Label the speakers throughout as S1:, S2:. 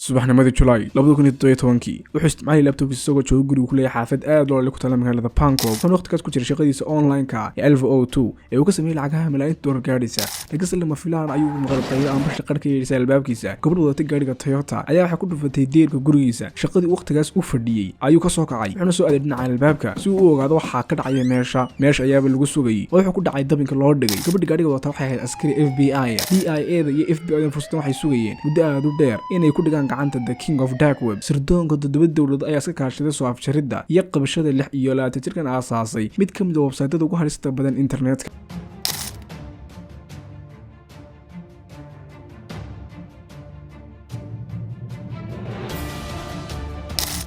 S1: subaxnimadii July 2017 wuxuu isticmaalay laptopkiisa isagoo jooga guriga ku leeyahay xaafad aad loo ku tala magaalada Bangkok. Wuxuu waqtigaas ku jiray shaqadiisa online-ka ee 1102 ee uu ka sameeyay lacagaha malaayiin dollar gaadhaysa. Laakiin lama filaan ayuu maqalqay aan bash qar ka yeeshay albaabkiisa. Gabadh wadata gaariga Toyota ayaa waxa ku dhufatay deerka gurigiisa. Shaqadii waqtigaas u fadhiyay ayuu ka soo kacay. Wuxuu soo aaday dhinaca albaabka si uu u ogaado waxa ka dhacaya meesha ayaaba lagu sugayay. Wuxuu ku dhacay dabinka loo dhigay. Gabadha gaariga wadata waxay ahayd askari FBI, DIA iyo FBI fursad waxay sugayeen muddo aad u dheer inay ku dhigaan gacanta The King of Dark Web. sirdoonka dowladda ayaa iska kaashaday soo afjaridda iyo qabashada 6 iyo 20 jirkan aasaasay mid ka mid ah website-yada ugu halista badan internetka.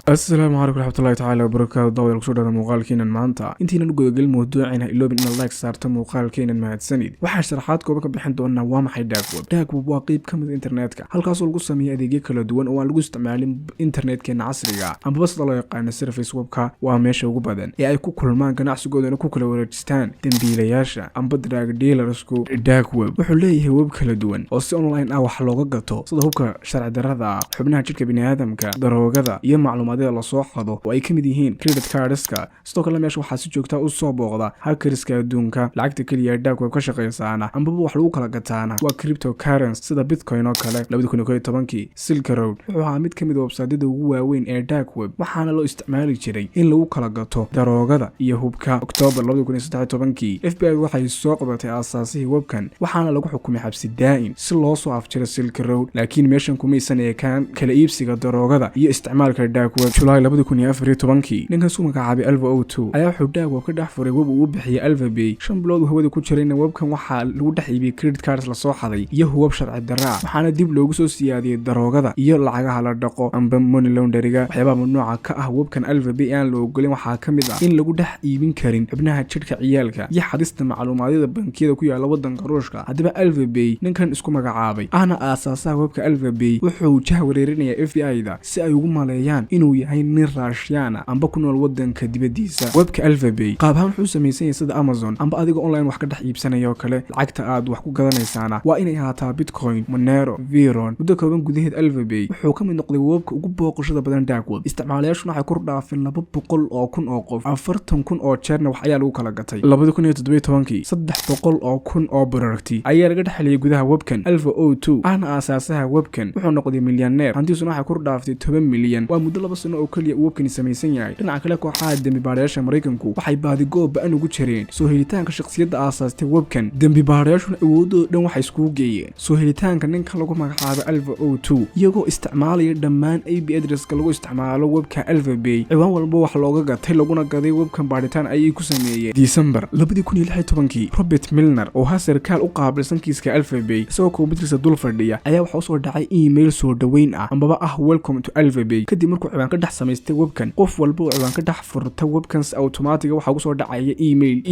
S1: السلام عليكم ورحمة الله تعالى وبركاته. داود kusoo dhawaada muuqaalkeenan maanta intiina guda gal mowduucina iloobin in like saarto muuqaalkeenan mahadsanid. Waxa sharaxaad kooban ka bixin doonaa waa maxay dark web. Dark web waa qayb kamid internetka halkaas oo lagu sameeyo adeegyo kala duwan oo aan lagu isticmaalin internetka casriga ah. Amba bas loo yaqaan service webka waa meesha ugu badan ee ay ku kulmaan ganacsigoodana ku kala wareejistaan dambiilayaasha amba drug dealersku. Dark web wuxuu leeyahay web kala duwan oo si online ah wax looga gato sida hubka sharci darrada, xubnaha jirka bini'aadamka, daroogada iyo macluumaad la soo xado oo ay kamid yihiin credit cardska. sidoo kale meesha waxaa si joogta u soo booqda hackerska adduunka. lacagta kaliya dark web ka shaqeysaana amba wax lagu kala gataana waa cryptocurrency sida bitcoin oo kale. 2011 Silk Road wuxuu ahaa mid kamid ah website-yada ugu waaweyn ee dark web waxaana loo isticmaali jiray in lagu kala gato daroogada iyo hubka. October 2013 FBI waxay soo qabatay aasaasihii webkan waxaana lagu xukumay xabsi daa'im si loo soo afjaro Silk Road. laakiin meeshan kuma aysan ekaan kala iibsiga daroogada iyo isticmaalka dark web. July 2014 ninkan soo magacaabay 1102 ayaa wuxuu dark web ka dhex furay web uu bixiyay Alphabay. 5 bilood hawada ku jirayna webkan waxaa lagu dhex iibiyay credit cards la soo xaday iyo hubab sharci darro ah. waxaana dib loogu soo siyaadiyay daroogada iyo lacagaha la dhaqo amba money laundering. waxyaabaha mamnuuca ka ah webkan Alphabay aan loo ogolin waxaa kamid ah in lagu dhex iibin karin xubnaha jirka ciyaalka iyo xadista macluumaadada bankiyada ku yaala wadanka Ruushka. hadaba Alphabay ninkan isku magacaabay ana aasaasaha webka Alphabay wuxuu jahwareerinaya FBI-da si ay ugu maleeyaan inuu yahay nin Russiana amba ku nool wadanka dibadiisa. webka Alphabay qaab ahaan wuxuu sameeyay sida Amazon amba adiga online wax ka dhex iibsanayo kale. lacagta aad wax ku gadanaysaana waa inay ahaataa Bitcoin, Monero, Veron. muddo kooban gudaheed Alphabay wuxuu ka mid noqday webka ugu booqashada badan dark web. isticmaalayaashu waxay kor dhaafeen 200,000 oo qof. 40,000 oo jeerna wax ayaa lagu kala gatay. 2017 300,000 oo bararti ayaa laga dhaxliyay gudaha webkan. 1102 ana aasaasaha webkan wuxuu noqday milyaneer. hantiisuna waxay kor dhaaftay 10 milyan. waa muddo 2 sano oo kaliya webkani samaysan yahay. dhinaca kale kooxaha dambibaarayaasha Mareykanku waxay baadigoob ba'an ugu jireen soo helitaanka shakhsiyadda aasaastay webkan. dambibaarayaashuna awoodooda dhan waxay iskugu geeyeen soo helitaanka ninka lagu magacaabo 1102 iyagoo isticmaalaya dhammaan IP addresska lagu isticmaalo webka Alphabay. ciwaan walba wax looga gatay laguna gaday webkan baaritaan ayay ku sameeyeen. December 2016 Robert Milner oo ha sarkaal u qaabilsan kiiska Alphabay isagoo kombiyuutarkiisa dul fadhiya ayaa waxa soo dhacay email soo dhaweyn ah amba ah welcome to Alphabay. kadib markuu ciwaan ka dhex samaystay webkan qof walba oo ciwaan ka dhex furta webkan automatic waxa ugu soo dhacaya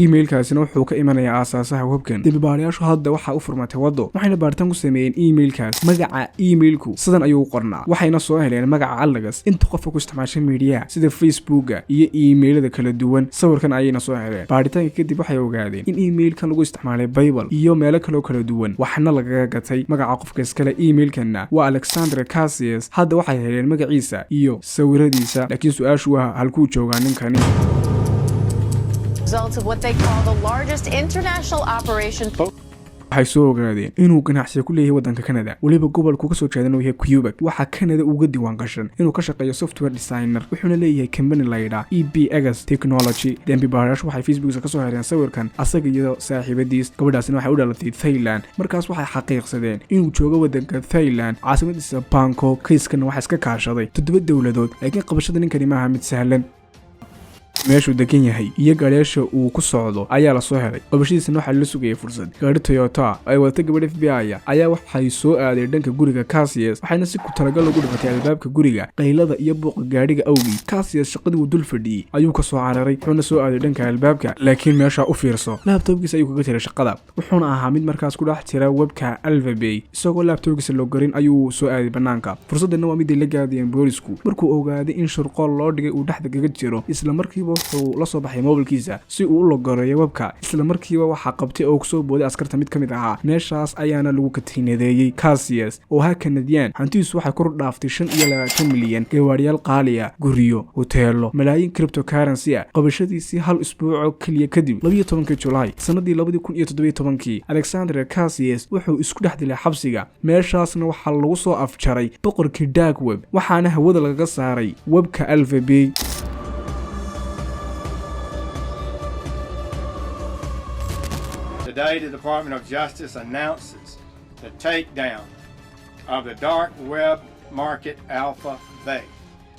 S1: emailkaasina wuxuu ka imanayaa aasaasaha webkan. dambibaarayaashu hadda waxa u furmatay wado waxayna baaritaan ku sameeyeen emailkaas. magaca emailku sidan ayuu qornaa waxayna soo heleen magaca Alagas inta qofka ku isticmaashay media sida Facebooka iyo emailada kala duwan. sawirkan ayayna soo heleen. baaritaanka kadib waxay ogaadeen in emailkan lagu isticmaalay Bible iyo meelo kala duwan waxna laga gatay. magaca qofka iskale emailkana waa Alexander Cassius. hadda waxay heleen magaciisa iyo sawiradiisa laakiin su'aashu waa halkuu joogaa ninkani.
S2: Results of what they call the largest international operation.
S1: waxay soo ogaadeen inuu ganacsi ku leeyahay wadanka Canada waliba gobolku ka soo jeedana yahay Quebec. waxa Canada uga diiwaan gashan inuu ka shaqeeyo software designer wuxuuna leeyahay company la yiraahdo EBX Technology. dambibaarayaashu waxay Facebookka ka soo heleen sawirkan asaga iyo saaxiibadiis. gabadhaasina waxay u dhalatay Thailand. markaas waxay xaqiiqsadeen inuu joogo wadanka Thailand caasimadiisa Bangkok. kiiskana waxa iska kaashaday 7 dawladood laakiin qabashada ninkani maaha mid sahlan. meeshuu degan yahay iyo gaariyaasha uu ku socdo ayaa la soo helay. qabashadiisana waxaa la sugayay fursad. gaari Toyota ay wadata gabadh FBI ayaa waxay soo aaday dhanka guriga Cassius waxayna si ku talagal ugu dhifatay albaabka guriga. qaylada iyo buuqa gaariga awgi Cassius shaqadii uu dul fadhiyay ayuu ka soo cararay wuxuuna soo aaday dhanka albaabka. laakiin meesha u fiirso laptopkiisa ayuu kaga jiray shaqada wuxuuna ahaa mid markaas ku dhex jira webka Alphabay. isagoo laptopkiisa loo garin ayuu soo aaday banaanka. fursadana waa mid ay la gaadiyeen boolisku markuu ogaaday in shirqool loo dhigay uu dhexda kaga jiro isla markiiba wuxuu la soo baxay mobilkiisa si uu u logoreeyo webka isla markiiba waxa qabtay oo kusoo booday askarta mid kamid ahaa meeshaas ayaana lagu katinadeeyay Cassius oo ha Canadian hantiisu waxay kor dhaaftay 25 milyan gawaariyaal qaali ah guriyo hoteelo malaayiin cryptocurrency qabashadiisii hal isbuuc kaliya kadib 12 July sanadii 2017 Alexander Cassius wuxuu isku dhex dilay xabsiga meeshaasna waxa lagu soo afjaray boqorkii dark web waxaana hawada laga saaray webka Alphabet.
S3: Today, the Department of Justice announces the takedown of the dark web market Alphabet.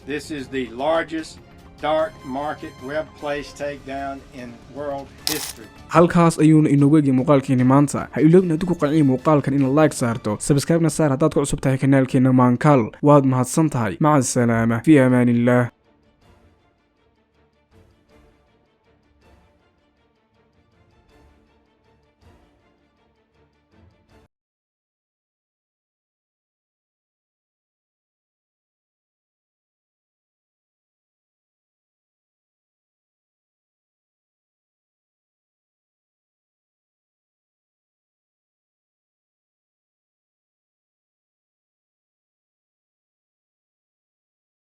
S3: This is the largest dark market web place takedown in world history.
S1: halkaas ayuuna inoogu eegay muuqaalkeena maanta ha iloobin haddii ku qanciyo muuqaalkan in like saarto subscribe na saar haddaad ku cusub tahay kanaalkeena maankal waad mahadsan tahay maca salaama fi amaanillah.